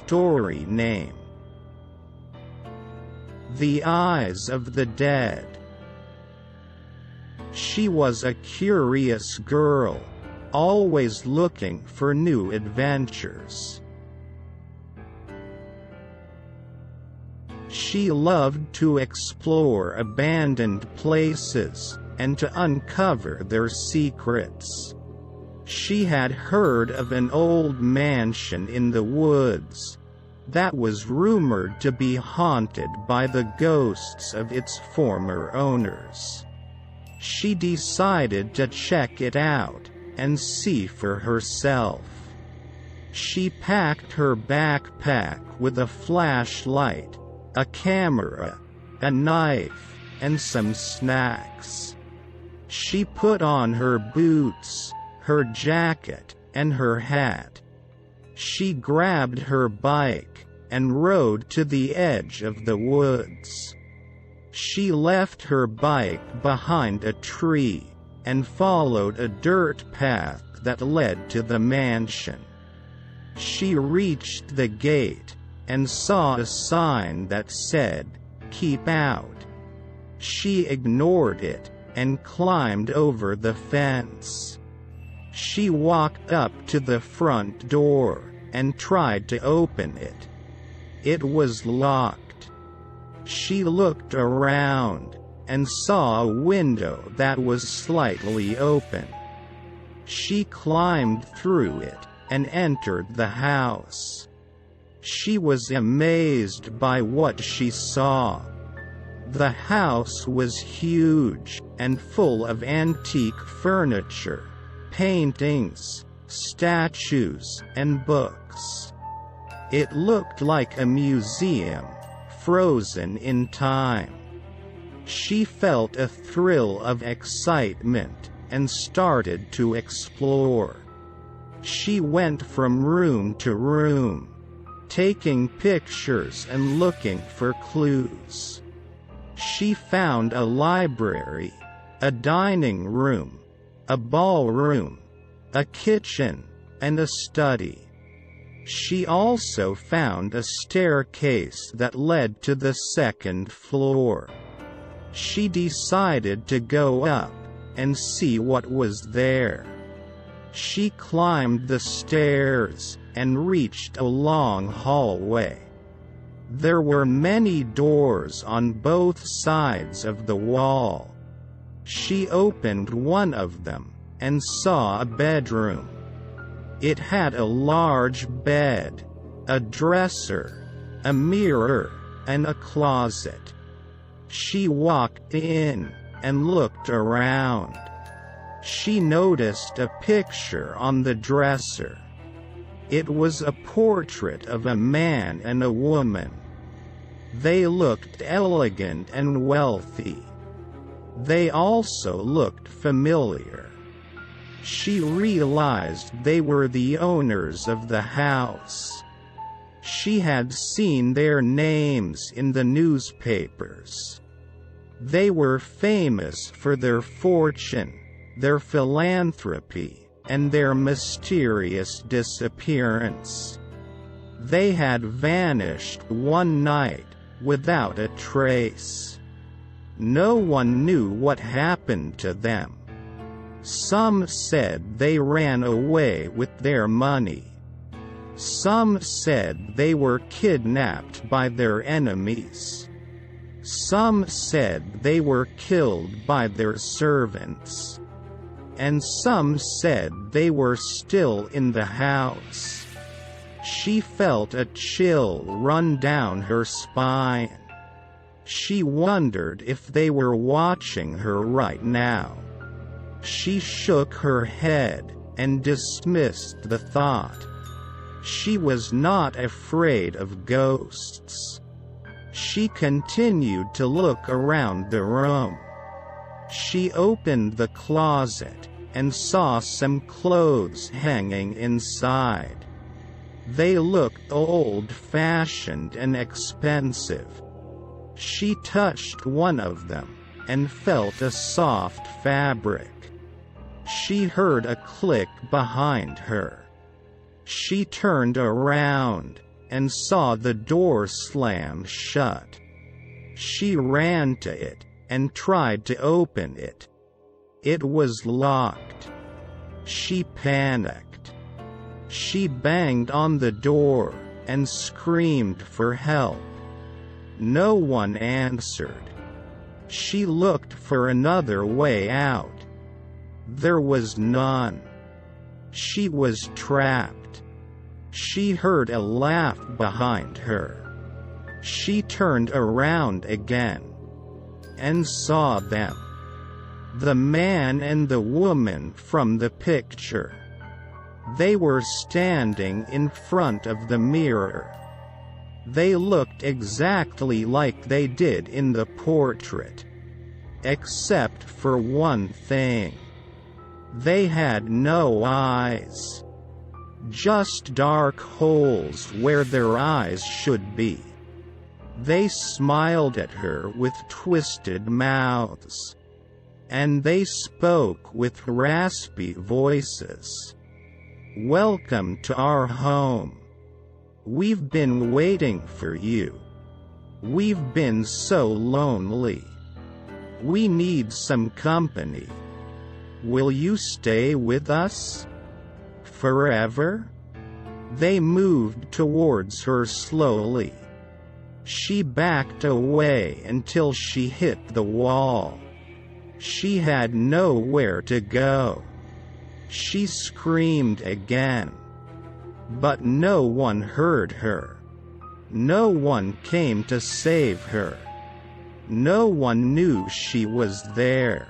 story name. The Eyes of the Dead. She was a curious girl, always looking for new adventures. She loved to explore abandoned places, and to uncover their secrets. She had heard of an old mansion in the woods that was rumored to be haunted by the ghosts of its former owners. She decided to check it out and see for herself. She packed her backpack with a flashlight, a camera, a knife, and some snacks. She put on her boots, her jacket, and her hat. She grabbed her bike and rode to the edge of the woods. She left her bike behind a tree and followed a dirt path that led to the mansion. She reached the gate and saw a sign that said, "Keep out." She ignored it and climbed over the fence. She walked up to the front door and tried to open it. It was locked. She looked around and saw a window that was slightly open. She climbed through it and entered the house. She was amazed by what she saw. The house was huge and full of antique furniture, paintings, statues, and books. It looked like a museum, frozen in time. She felt a thrill of excitement and started to explore. She went from room to room, taking pictures and looking for clues. She found a library, a dining room, a ballroom, a kitchen, and a study. She also found a staircase that led to the second floor. She decided to go up and see what was there. She climbed the stairs and reached a long hallway. There were many doors on both sides of the wall. She opened one of them and saw a bedroom. It had a large bed, a dresser, a mirror, and a closet. She walked in and looked around. She noticed a picture on the dresser. It was a portrait of a man and a woman. They looked elegant and wealthy. They also looked familiar. She realized they were the owners of the house. She had seen their names in the newspapers. They were famous for their fortune, their philanthropy, and their mysterious disappearance. They had vanished one night, without a trace. No one knew what happened to them. Some said they ran away with their money. Some said they were kidnapped by their enemies. Some said they were killed by their servants. And some said they were still in the house. She felt a chill run down her spine. She wondered if they were watching her right now. She shook her head and dismissed the thought. She was not afraid of ghosts. She continued to look around the room. She opened the closet and saw some clothes hanging inside. They looked old-fashioned and expensive. She touched one of them and felt a soft fabric. She heard a click behind her. She turned around and saw the door slam shut. She ran to it, and tried to open it. It was locked. She panicked. She banged on the door, and screamed for help. No one answered. She looked for another way out. There was none. She was trapped. She heard a laugh behind her. She turned around again, and saw them. The man and the woman from the picture. They were standing in front of the mirror. They looked exactly like they did in the portrait. Except for one thing. They had no eyes. Just dark holes where their eyes should be. They smiled at her with twisted mouths. And they spoke with raspy voices. "Welcome to our home. We've been waiting for you. We've been so lonely. We need some company. Will you stay with us? Forever?" They moved towards her slowly. She backed away until she hit the wall. She had nowhere to go. She screamed again. But no one heard her. No one came to save her. No one knew she was there.